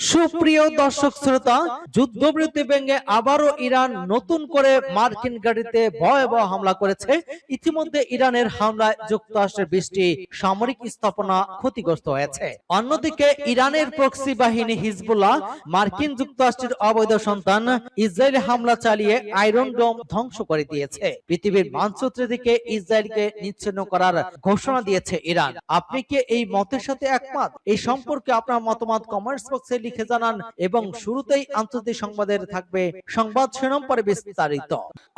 সুপ্রিয় দর্শক শ্রোতা, যুদ্ধবিরতি ভেঙে আবারও ইরান নতুন করে মার্কিন গাড়িতে ভয়াবহ হামলা করেছে। ইতিমধ্যে ইরানের হামলায় যুক্তরাষ্ট্রের 20টি সামরিক স্থাপনা ক্ষতিগ্রস্ত হয়েছে। অন্যদিকে ইরানের প্রক্সি বাহিনী হিজবুল্লাহ মার্কিন যুক্তরাষ্ট্রের অবৈধ সন্তান ইসরায়েলে হামলা চালিয়ে আয়রন ডোম ধ্বংস করে দিয়েছে। পৃথিবীর মানচিত্রের দিকে ইসরায়েলকে নিচ্ছিন্ন করার ঘোষণা দিয়েছে ইরান। আপনি কি এই মতের সাথে একমত? এই সম্পর্কে আপনার মতামত কমেন্টস বক্সে লিখে জানান। এবং শুরুতেই আন্তর্জাতিক সংবাদের থাকবে সংবাদ শিরোনাম, পরে বিস্তারিত।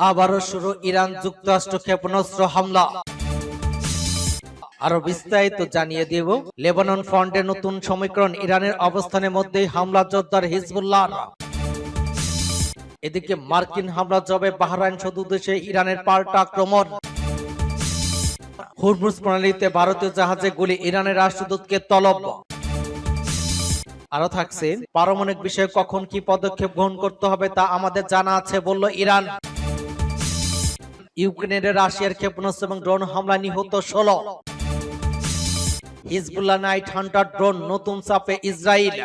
আবারও শুরু ইরান যুক্তরাষ্ট্র ক্ষেপণাস্ত্র হামলা। আরো বিস্তারিত জানিয়ে দেব। লেবানন ফ্রন্টে নতুন সমীকরণ, ইরানের অবস্থানের মধ্যেই হামলা জোরদার হিজবুল্লাহ। এদিকে মার্কিন হামলা জবাবে বাহরাইন সদর দেশে ইরানের পাল্টা আক্রমণ। হরমুজ প্রণালীতে ভারতীয় জাহাজে গুলি, ইরানের রাষ্ট্রদূতকে তলব। আরো থাকছে, পারমাণবিক বিষয়ে কখন কি পদক্ষেপ গ্রহণ করতে হবে তা আমাদের জানা আছে বলল ইরান। ইউক্রেনের রাশিয়ার ক্ষেপণাস্ত্র এবং ড্রোন হামলা নিহত 16। হিজবুল্লাহ নাইট হান্টার ড্রোন নতুন চাপে ইসরায়েল।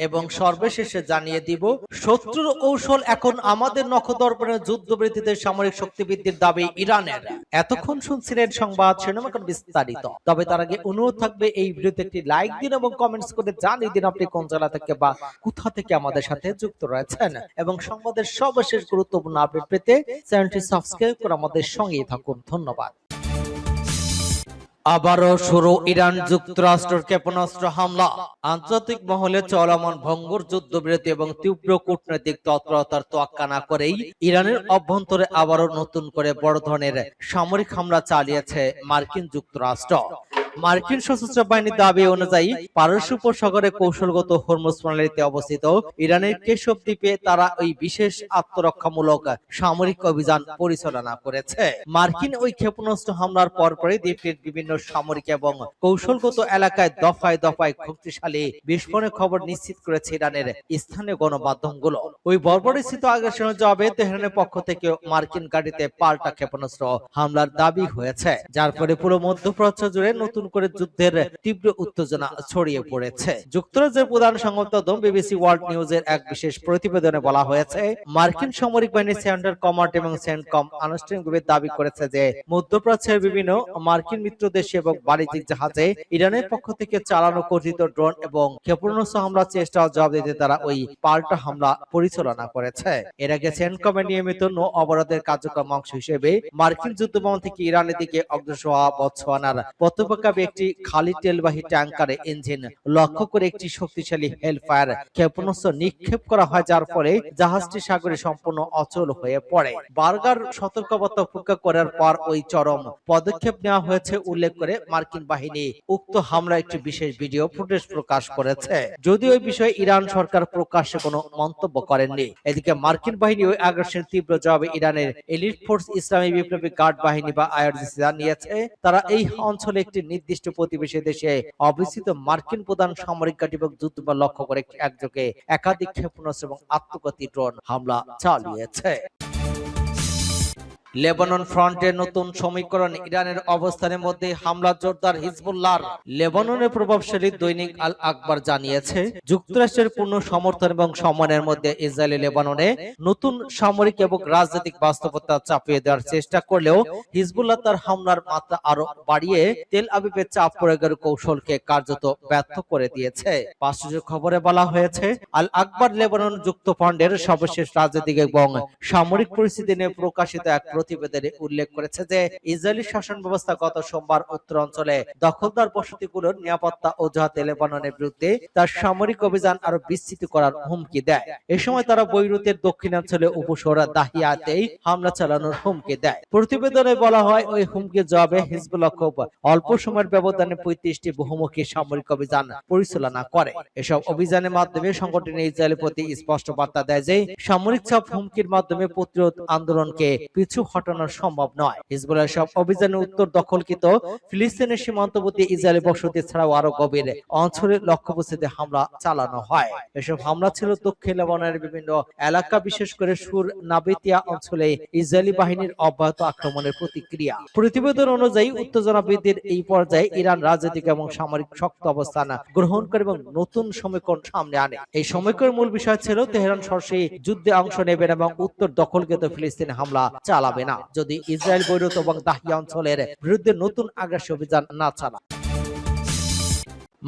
এবং সর্বশেষে জানিয়ে দিব, শত্রুর কৌশল এখন আমাদের নখদর্পণে, যুদ্ধবৃত্তিতে সামরিক শক্তি বৃদ্ধির দাবি ইরানের। এতক্ষণ শুনছিলেন সংবাদ শিরোনাম, এখন বিস্তারিত। তবে তার আগে অনুরোধ থাকবে, এই ভিডিওতে একটি লাইক দিন এবং কমেন্টস করে জানিয়ে দিন আপনি কোন জেলা থেকে বা কোথা থেকে আমাদের সাথে যুক্ত রয়েছেন। এবং সংবাদের সর্বশেষ গুরুত্বপূর্ণ আপডেট পেতে চ্যানেলটি সাবস্ক্রাইব করে আমাদের সঙ্গেই থাকুন। ধন্যবাদ। আবারও শুরু ইরান যুক্তরাষ্ট্রের ক্ষেপণাস্ত্র হামলা। আন্তর্জাতিক মহলে চলমান ভঙ্গুর যুদ্ধবিরতি এবং তীব্র কূটনৈতিক তৎপরতার তোয়াক্কা না করেই ইরানের অভ্যন্তরে আবারও নতুন করে বড় ধরনের সামরিক হামলা চালিয়েছে মার্কিন যুক্তরাষ্ট্র। মার্কিন সশস্ত্র বাহিনীর দাবি অনুযায়ী পারস্য উপসাগরে কৌশলগত হরমুজ প্রণালীতে অবস্থিত ইরানের কেশব দ্বীপে তারা ওই বিশেষ আত্মরক্ষামূলক সামরিক অভিযান পরিচালনা করেছে। মার্কিন ওই ক্ষেপণাস্ত্র হামলার পরপরই দ্বীপটির বিভিন্ন সামরিক এবং কৌশলগত এলাকায় দফায় দফায় শক্তিশালী বিস্ফোরণের খবর নিশ্চিত করেছে ইরানের স্থানীয় গণমাধ্যমগুলো। ওই বর্বরচিত আগ্রাসনের জবাবে তেহরানের পক্ষ থেকে মার্কিন গাড়িতে পাল্টা ক্ষেপণাস্ত্র হামলার দাবি হয়েছে, যার ফলে পুরো মধ্যপ্রাচ্য জুড়ে নতুন করে যুদ্ধের তীব্র উত্তেজনা ছড়িয়ে পড়েছে। যুক্তরাজ্যের প্রধান সংবাদমাধ্যম বিবিসি ওয়ার্ল্ড নিউজের এক বিশেষ প্রতিবেদনে বলা হয়েছে, মার্কিন সামরিক বাহিনী সেন্টার কমান্ড এবং সেন্টকম আনুষ্ঠানিকভাবে দাবি করেছে যে মধ্যপ্রাচ্যের বিভিন্ন মার্কিন মিত্র দেশে এবং বাণিজ্যিক জাহাজে ইরানের পক্ষ থেকে চালানো কথিত ড্রোন এবং ক্ষেপণাস্ত্র হামলার চেষ্টা জবাব দিতে তারা ওই পাল্টা হামলা পরিচালনা করেছে। এর আগে সেন্টকমের নিয়মিত নৌ অবরোধের কার্যক্রম অংশ হিসেবে মার্কিন যুদ্ধবিমান থেকে ইরানের দিকে অগ্রসর হওয়া বতসোয়ানার পতাকা একটি খালি তেলবাহী ট্যাঙ্কারে ইঞ্জিন লক্ষ্য করে একটি শক্তিশালী হেলফায়ার ক্ষেপণাস্ত্র নিক্ষেপ করা হয়, যার ফলে জাহাজটি সাগরে সম্পূর্ণ অচল হয়ে পড়ে। বার্গার সতর্কবার্তা উপেক্ষা করার পর ওই চরম পদক্ষেপ নেওয়া হয়েছে উল্লেখ করে মার্কিন বাহিনী উক্ত হামলার একটি বিশেষ ভিডিও ফুটেজ প্রকাশ করেছে। যদিও এই বিষয়ে ইরান সরকার প্রকাশ্যে কোনো মন্তব্য করেননি। এদিকে মার্কিন বাহিনী ওই আগ্রাসনের তীব্র জবাবে ইরানের এলিট ফোর্স ইসলামী বিপ্লবী গার্ড বাহিনী বা আইআরজিসি জানিয়েছে, তারা এই অঞ্চলে একটি নির্দিষ্ট প্রতিবেশী দেশে অবস্থিত মার্কিন প্রধান সামরিক ঘাঁটি এবং যুদ্ধবিমান লক্ষ্য করে একযোগে একাধিক ক্ষেপণাস্ত্র এবং আত্মঘাতী ড্রোন হামলা চালিয়েছে। লেবানন ফ্রন্টের নতুন সমীকরণ, ইরানের অবস্থানের মধ্যে হামলা জোরদার হিজবুল্লাহর। লেবাননের প্রভাবশালী দৈনিক আল আকবর জানিয়েছে, যুক্তরাষ্ট্রের পূর্ণ সমর্থন এবং সম্মানের মধ্যে ইসরায়েল লেবাননে নতুন সামরিক এবং রাজনৈতিক বাস্তবতা চাপিয়ে দেওয়ার চেষ্টা করলেও হিজবুল্লাহ তার হামলার মাত্রা আরো বাড়িয়ে তেল আবিবে চাপ প্রয়োগের কৌশলকে কার্যত ব্যর্থ করে দিয়েছে। পাঁচটি খবরে বলা হয়েছে, আল আকবর লেবানন যুক্তফ্রন্টের সর্বশেষ রাজনৈতিক এবং সামরিক পরিস্থিতি নিয়ে প্রকাশিত এক প্রতিবেদনে উল্লেখ করেছে যে ইসরায়েলি শাসন ব্যবস্থা গত সোমবার উত্তর অঞ্চলে দখলদার বসতিগুলোর নিরাপত্তা অজুহাতে লেবাননের বিরুদ্ধে তার সামরিক অভিযান আরো বিস্তৃত করার হুমকি দেয়। এ সময় তারা বৈরুতের দক্ষিণাঞ্চলে উপশহর দাহিয়াতেই হামলা চালানোর হুমকি দেয়। প্রতিবেদনে বলা হয়, ওই হুমকির জবাবে হিজবুল্লাহ খুব অল্প সময়ের ব্যবধানে 35টি বহুমুখী সামরিক অভিযান পরিচালনা করে। এসব অভিযানের মাধ্যমে সংগঠনের ইসরায়েলের প্রতি স্পষ্ট বার্তা দেয় যে সামরিক চাপ হুমকির মাধ্যমে প্রতিরোধ আন্দোলনকে পিছু হটানো সম্ভব নয়। হিজবুল্লাহর সব অভিযানের উত্তর দখলকৃত ফিলিস্তিনের সীমান্তবর্তী ইসরায়েলি বসতি ছাড়াও আরো গভীর অঞ্চলে লক্ষ্যবস্তুতে হামলা চালানো হয়। এসব হামলা ছিল দক্ষিণ লেবাননের বিভিন্ন এলাকা, বিশেষ করে সুর নাবেতিয়া অঞ্চলে ইসরায়েলি বাহিনীর অব্যাহত আক্রমণের প্রতিক্রিয়া। প্রতিবেদন অনুযায়ী উত্তেজনা বৃদ্ধির এই পর্যায়ে ইরান রাজনৈতিক এবং সামরিক শক্ত অবস্থান গ্রহণ করে এবং নতুন সমীকরণ সামনে আনে। এই সমীকরণের মূল বিষয় ছিল তেহরান সরাসরি যুদ্ধে অংশ নেবে এবং উত্তর দখলকৃত ফিলিস্তিনে হামলা চালাবে না যদি ইসরায়েল বৈরুত এবং দাহিয়া অঞ্চলের বিরুদ্ধে নতুন আগ্রাসী অভিযান না চালায়।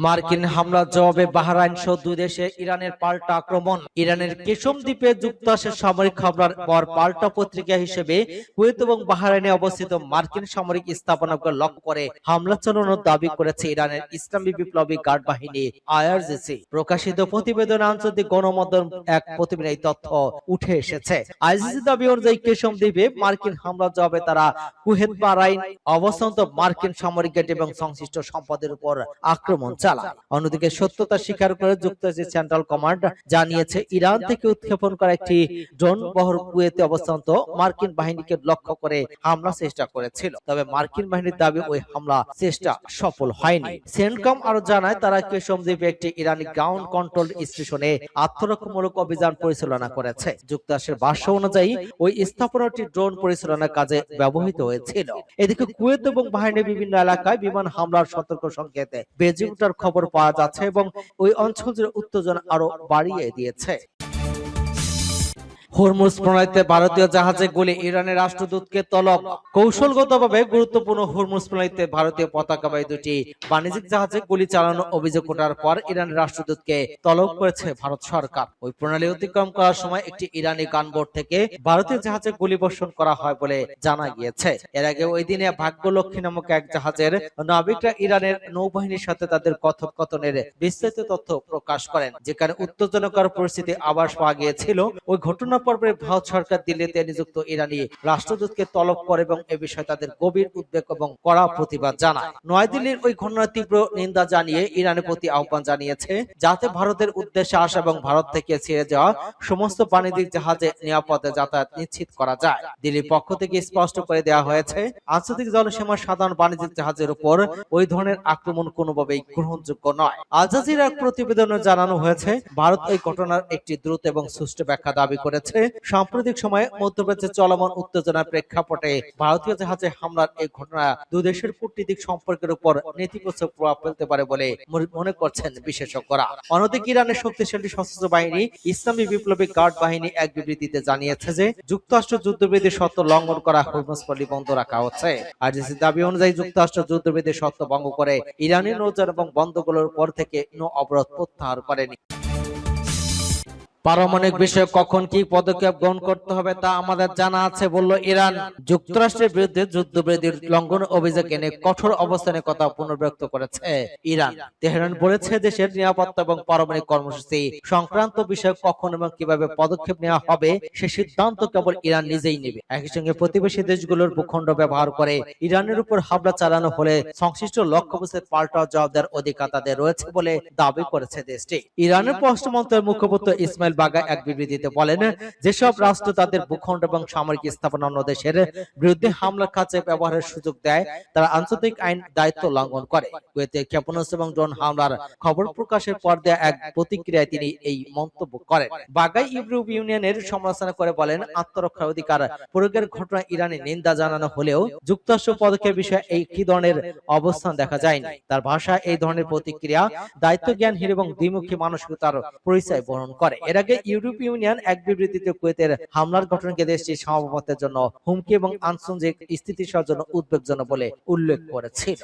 মার্কিন হামলার জবাবে বাহরাইন সহ দুই দেশে ইরানের পাল্টা আক্রমণ। ইরানের কেশম দ্বীপে যুক্তরাষ্ট্রের সামরিক হামলার পর পাল্টা পত্রিকা হিসেবে কুয়েত এবং বাহরাইনে অবস্থিত মার্কিন সামরিক স্থাপনাকে লক্ষ্য করে হামলা চালানোর দাবি করেছে ইরানের ইসলামী বিপ্লবী গার্ড বাহিনী আইআরজিসি। প্রকাশিত প্রতিবেদনে আন্তর্জাতিক গণমাধ্যম এক প্রতিবেদনে এই তথ্য উঠে এসেছে। আইআরজিসি দাবি অনুযায়ী কেশম দ্বীপে মার্কিন হামলার জবাবে তারা কুয়েত বাহরাইন অবস্থান্ত মার্কিন সামরিক ঘাঁটি এবং সংশ্লিষ্ট সম্পদের উপর আক্রমণ চালায়। অন্যদিকে সত্যতা স্বীকার করে যুক্তরাষ্ট্রের সেন্ট্রাল কমান্ড জানিয়েছে ইরান থেকে উৎক্ষেপণ করা একটি ড্রোন বহর কুয়েতে অবস্থান্ত মার্কিন বাহিনীকে লক্ষ্য করে হামলা চেষ্টা করেছিল। তবে মার্কিন বাহিনীর দাবি ওই হামলা চেষ্টা সফল হয়নি। সেন্টকম আরো জানায় তারা কেশম দ্বীপে একটি ইরানি গ্রাউন্ড কন্ট্রোল স্টেশনে আত্মরক্ষামূলক অভিযান পরিচালনা করেছে। যুক্তরাষ্ট্রের ভাষ্য অনুযায়ী ওই স্থাপনাটি ড্রোন পরিচালনার কাজে ব্যবহৃত হয়েছিল। এদিকে কুয়েত এবং বাহরাইনের বিভিন্ন এলাকায় বিমান হামলার সতর্ক সংকেত বেজে ওঠার খবর পাওয়া যাচ্ছে এবং ওই অঞ্চল জুড়ে উত্তেজনা আরো বাড়িয়ে দিয়েছে। হরমুজ প্রণালীতে ভারতীয় জাহাজে গুলি, ইরানের রাষ্ট্রদূতকে তলব। কৌশলগতভাবে গুরুত্বপূর্ণ হরমুজ প্রণালীতে ভারতীয় পতাকাবাহী দুটি বাণিজ্যিক জাহাজে গুলি চালানোর অভিযোগ ওঠার পর ইরানের রাষ্ট্রদূতকে তলব করেছে ভারত সরকার। ওই প্রণালী অতিক্রম করার সময় একটি ইরানি গানবোট থেকে ভারতীয় জাহাজে গুলি বর্ষণ করা হয় বলে জানা গিয়েছে। এর আগে ওই দিনে ভাগ্যলক্ষ্মী নামক এক জাহাজের নাবিকরা ইরানের নৌবাহিনীর সাথে তাদের কথোপকথনের বিস্তারিত তথ্য প্রকাশ করেন, যেখানে উত্তেজনাকর পরিস্থিতি আভাস পাওয়া গিয়েছিল। ওই ঘটনা পর্বে ভারত সরকার দিল্লিতে নিযুক্ত ইরানি রাষ্ট্রদূতকে তলব করে এবং এ বিষয়ে তাদের গভীর উদ্বেগ এবং কড়া প্রতিবাদ জানায়। নয়াদিল্লির ওই ঘটনার তীব্র নিন্দা জানিয়ে ইরানের প্রতি আহ্বান জানিয়েছে যাতে ভারতের উদ্দেশ্যে আসা এবং ভারত থেকে ছেড়ে যাওয়া সমস্ত বাণিজ্যিক জাহাজে নিরাপদে যাতায়াত নিশ্চিত করা যায়। দিল্লির পক্ষ থেকে স্পষ্ট করে দেওয়া হয়েছে আন্তর্জাতিক জলসীমার সাধারণ বাণিজ্যিক জাহাজের উপর ওই ধরনের আক্রমণ কোনোভাবেই গ্রহণযোগ্য নয়। আল জাজিরার প্রতিবেদনে জানানো হয়েছে ভারত এই ঘটনার একটি দ্রুত এবং সুষ্ঠু ব্যাখ্যা দাবি করেছে। সাম্প্রতিক সময়ে মধ্যপ্রাচ্যে চলমান উত্তেজনার প্রেক্ষাপটে ভারতীয় জাহাজে হামলার এই ঘটনা দুই দেশের কূটনীতিক সম্পর্কের উপর নেতিবাচক প্রভাব ফেলতে পারে বলে মনে করছেন বিশেষজ্ঞরা। অন্যদিকে ইরানের শক্তিশালী সশস্ত্র বাহিনী ইসলামী বিপ্লবী গার্ড বাহিনী এক বিবৃতিতে জানিয়েছে যে যুক্তরাষ্ট্র যুদ্ধবিরতি শর্ত লঙ্ঘন করা হরমুজ প্রণালী বন্ধ রাখা হচ্ছে। আইআরজিসি দাবি অনুযায়ী যুক্তরাষ্ট্র যুদ্ধবিরতি শর্ত ভঙ্গ করে ইরানি নৌযান এবং বন্দরগুলোর উপর থেকে নৌ অবরোধ প্রত্যাহার করেনি। পারমাণবিক বিষয়ে কখন কি পদক্ষেপ গ্রহণ করতে হবে তা আমাদের জানা আছে, বলল ইরান। যুক্তরাষ্ট্রের বিরুদ্ধে যুদ্ধবিরতির লঙ্ঘন অভিযোগ এনে কঠোর অবস্থানের কথা পুনর্ব্যক্ত করেছে ইরান। তেহরান বলেছে দেশের নিরাপত্তা এবং পারমাণবিক কর্মসূচি সংক্রান্ত বিষয়ে কখন এবং কিভাবে পদক্ষেপ নেওয়া হবে সে সিদ্ধান্ত কেবল ইরান নিজেই নেবে। একই সঙ্গে প্রতিবেশী দেশগুলোর ভূখণ্ড ব্যবহার করে ইরানের উপর হামলা চালানো হলে সংশ্লিষ্ট লক্ষ্যবস্তুর পাল্টা জবাব দেওয়ার অধিকার তাদের রয়েছে বলে দাবি করেছে দেশটি। ইরানের পররাষ্ট্র মন্ত্রণালয়ের মুখপাত্র ইসমাইল বাগা এক বিবৃতিতে বলেন যেসব রাষ্ট্র তাদের ভূখণ্ড এবং সামরিক স্থাপনা অন্য দেশের বিরুদ্ধে হামলার কাজে ব্যবহারের সুযোগ দেয় তারা আন্তর্জাতিক আইন দায়িত্ব লঙ্ঘন করে। কুয়েতে ক্ষেপণাস্ত্র এবং ড্রোন হামলার খবর প্রকাশের পর দেয়া এক প্রতিক্রিয়ায় তিনি এই মন্তব্য করেন। বাগাই ইউরোপীয় ইউনিয়নের সমালোচনা করে বলেন আত্মরক্ষার অধিকার প্রয়োগের ঘটনায় ইরানে নিন্দা জানানো হলেও যুক্তরাষ্ট্র পদক্ষেপ বিষয়ে এই কি ধরনের অবস্থান দেখা যায়নি। তার ভাষায় এই ধরনের প্রতিক্রিয়া দায়িত্ব জ্ঞানহীন এবং দ্বিমুখী মানসিকতার পরিচয় বহন করে। এর আগে ইউরোপীয় ইউনিয়ন এক বিবৃতিতে কুয়েতের হামলার ঘটনাকে দেশটির সার্বভৌমত্বের জন্য হুমকি এবং আঞ্চলিক স্থিতিশীলতার জন্য উদ্বেগজনক বলে উল্লেখ করেছিল।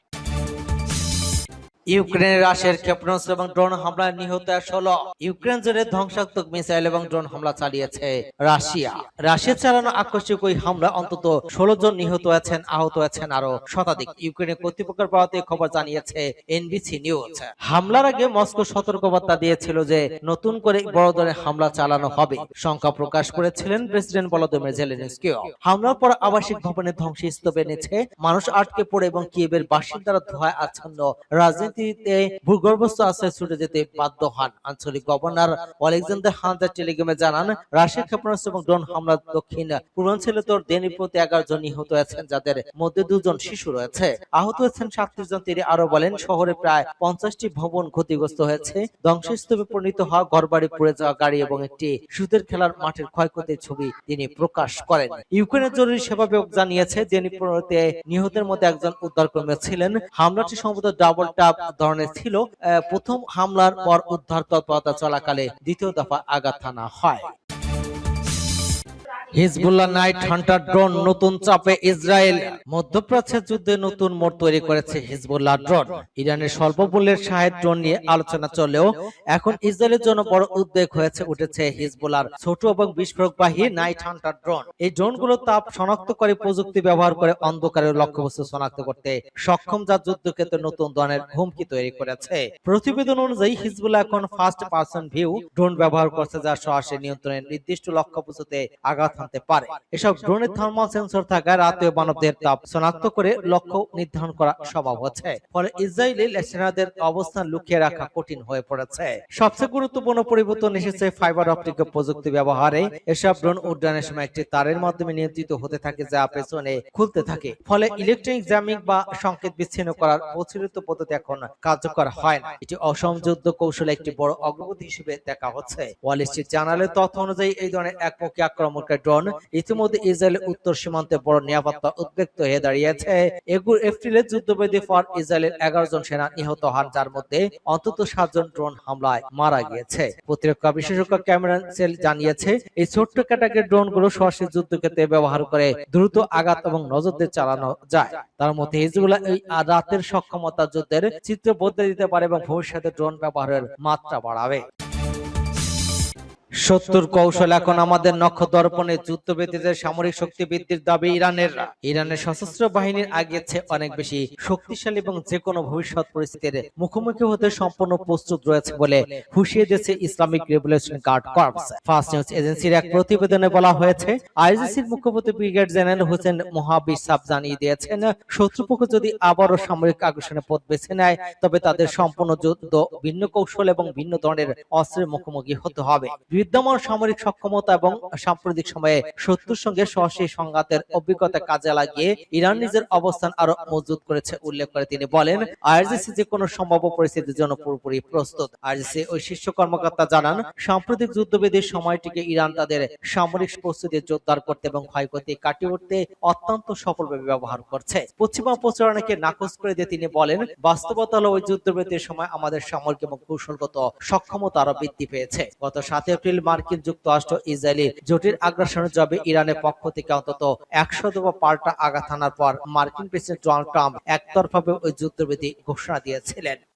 ইউক্রেনের রাশিয়ার ক্ষেপণাস্ত্র এবং ড্রোন হামলায় নিহত 16। ইউক্রেন জুড়ে ধ্বংসাত্মক মিসাইল এবং ড্রোন হামলা চালিয়েছে রাশিয়া। রাশিয়া চালানো আকস্মিক ওই হামলা অন্তত 16 জন নিহত হয়েছেন, আহত হয়েছেন আরো শতাধিক। ইউক্রেনের কর্তৃপক্ষের বরাতে খবর জানিয়েছে এনবিসি নিউজ। হামলার আগে মস্কো সতর্কবার্তা দিয়েছিল যে নতুন করে বড় ধরনের হামলা চালানো হবে। শঙ্কা প্রকাশ করেছিলেন প্রেসিডেন্ট ভলোদিমির জেলেনস্কি। হামলার পর আবাসিক ভবনের ধ্বংসস্তূপে নিচে মানুষ আটকে পড়ে এবং কিয়েভের বাসিন্দারা ধোঁয়ায় আচ্ছন্ন রাজনীতি পরিস্থিতিতে ভূগর্ভস্থ আশ্রয় ছুটে যেতে বাধ্য হন। আঞ্চলিক গভর্নর আলেকজান্ডার হান্টার টেলিগ্রামে জানান, রাশিয়ার ক্ষেপণাস্ত্র এবং ড্রোন হামলা দক্ষিণ পূর্বাঞ্চলে দেনিপ্রতি 11 জন নিহত হয়েছেন, যাদের মধ্যে 2 জন শিশু রয়েছে। আহত হয়েছেন 37 জন। তিনি আরো বলেন, শহরে প্রায় 50টি ভবন ক্ষতিগ্রস্ত হয়েছে। ধ্বংসস্তূপে পরিণত হওয়া ঘরবাড়ি, পুড়ে যাওয়া গাড়ি এবং একটি সুদের খেলার মাঠের ক্ষয়ক্ষতির ছবি তিনি প্রকাশ করেন। ইউক্রেনের জরুরি সেবা বিভাগ জানিয়েছে, দেনিপ্রোতে নিহতের মধ্যে একজন উদ্ধারকর্মী ছিলেন। হামলাটি সম্ভবত ডাবল ট্যাপ ধরনের ছিল। প্রথম হামলার পর উদ্ধার তৎপরতা চলাকালে দ্বিতীয় দফা আঘাত হানা হয়। হিজবুল্লাহ নাইট হান্টার ড্রোন নতুন চাপে ইসরায়েল। মধ্যপ্রাচ্যের যুদ্ধে নতুন মোড় তৈরি করেছে হিজবুল্লাহ ড্রোন। ইরানের স্বল্প মূল্যের শাহেদ ড্রোন নিয়ে আলোচনা চলেও এখন ইসরায়েলের জন্য বড় উদ্বেগ উঠেছে হিজবুল্লাহর ছোট এবং বিস্ফোরকবাহী নাইট হান্টার ড্রোন। এই ড্রোনগুলো তাপ শনাক্তকারী প্রযুক্তি ব্যবহার করে অন্ধকারের লক্ষ্যবস্তু শনাক্ত করতে সক্ষম, যা যুদ্ধক্ষেত্রে নতুন ধরনের হুমকি তৈরি করেছে। প্রতিবেদন অনুযায়ী হিজবুল্লাহ এখন ফার্স্ট পারসন ভিউ ড্রোন ব্যবহার করছে, যা সরাসরি নিয়ন্ত্রণের নির্দিষ্ট লক্ষ্যবস্তুতে আঘাত হানতে পারে। এসব ড্রোনের থার্মাল সেন্সর থাকায় রাতেও মানবদের তাপ শনাক্ত করে লক্ষ্য নির্ধারণ করা সম্ভব হচ্ছে। ফলে ইসরায়েলি সেনাদের অবস্থান লুকিয়ে রাখা কঠিন হয়ে পড়েছে। সবচেয়ে গুরুত্বপূর্ণ পরিবর্তন এসেছে ফাইবার অপটিক প্রযুক্তি ব্যবহারে। এসব ড্রোন উড্ডয়নের সময় একটি তারের মাধ্যমে নিয়ন্ত্রিত হতে থাকে, যা পেছনে খুলতে থাকে। ফলে ইলেকট্রনিক জ্যামিং বা সংকেত বিচ্ছিন্ন করার প্রচলিত পদ্ধতি এখন কার্যকর হয় না। এটি অসম যুদ্ধ কৌশলে একটি বড় অগ্রগতি হিসেবে দেখা হচ্ছে। ওয়াল স্ট্রিট জার্নালের তথ্য অনুযায়ী এই ধরনের একমুখী আক্রমণকারী ড্রোন ইতিমধ্যে ইসরায়েলের উত্তর সীমান্তে বড় নিরাপত্তা উদ্বেগ হয়ে দাঁড়িয়েছে। এপ্রিলে যুদ্ধবিরতির পর ইসরায়েলের 11 জন সেনা নিহত হন, যার মধ্যে অন্তত 7 জন ড্রোন হামলায় মারা গিয়েছে। প্রতিরক্ষা বিশেষজ্ঞ ক্যামেরন সেল জানিয়েছে, এই ছোট্ট ক্যাটাগরির ড্রোনগুলো সরাসরি যুদ্ধক্ষেত্রে ব্যবহার করে দ্রুত আঘাত এবং নজরদারি চালানো যায়। তার মধ্যে হিজবুল্লাহ এই রাতের সক্ষমতা যুদ্ধের চিত্র বদলে দিতে পারে এবং ভবিষ্যতে ড্রোন ব্যবহারের মাত্রা বাড়াবে। শত্রুর কৌশল এখন আমাদের নক্ষ দর্পণে। যুদ্ধবিরতিতে সামরিক শক্তি বৃদ্ধির দাবি ইরানের সশস্ত্র বাহিনীর আগের চেয়ে অনেক বেশি শক্তিশালী এবং যে কোনো ভবিষ্যৎ পরিস্থিতির মুখোমুখি হতে সম্পূর্ণ প্রস্তুত রয়েছে বলে হুঁশিয়ে দিয়েছে Islamic revolution guard corps. Fars news এজেন্সির এক প্রতিবেদনে বলা হয়েছে, আইজিসির মুখপাত্র ব্রিগেডিয়ার জেনারেল হোসেন মোহাবিব সাব জানিয়ে দিয়েছেন, শত্রুপক্ষ যদি আবারও সামরিক আগ্রাসনের পথ বেছে নেয়, তবে তাদের সম্পূর্ণ যুদ্ধ ভিন্ন কৌশল এবং ভিন্ন ধরনের অস্ত্রের মুখোমুখি হতে হবে। বিদ্যমান সামরিক সক্ষমতা এবং সাম্প্রতিক সময়ে শত্রুর সঙ্গে সরাসরি সংঘাতের অভিজ্ঞতা কাজে লাগিয়ে ইরান নিজের অবস্থান আরো মজবুত করেছে উল্লেখ করে তিনি বলেন, আইআরজিসি যে কোনো সম্ভাব্য পরিস্থিতির জন্য পুরোপুরি প্রস্তুত। আইআরজিসি ওই শীর্ষ কর্মকর্তা জানান, সাম্প্রতিক যুদ্ধবিধির সময়টিকে ইরান তাদের সামরিক প্রস্তুতি জোরদার করতে এবং ক্ষয়ক্ষতি কাটিয়ে উঠতে অত্যন্ত সফলভাবে ব্যবহার করছে। পশ্চিমা প্রচারণাকে নাকচ করে দিয়ে তিনি বলেন, বাস্তবতা হলো ওই যুদ্ধবিরতির সময় আমাদের সামরিক এবং কৌশলগত সক্ষমতা আরো বৃদ্ধি পেয়েছে। গত 7 এপ্রিল মার্কিন যুক্তরাষ্ট্র ইসরায়েলি জোটের আগ্রাসনের জবাবে ইরানের পক্ষ থেকে অন্তত 100 দফা পাল্টা আঘাত হানার পর মার্কিন প্রেসিডেন্ট ডোনাল্ড ট্রাম্প একতরফাভাবে ওই যুদ্ধবিরতি ঘোষণা দিয়েছিলেন।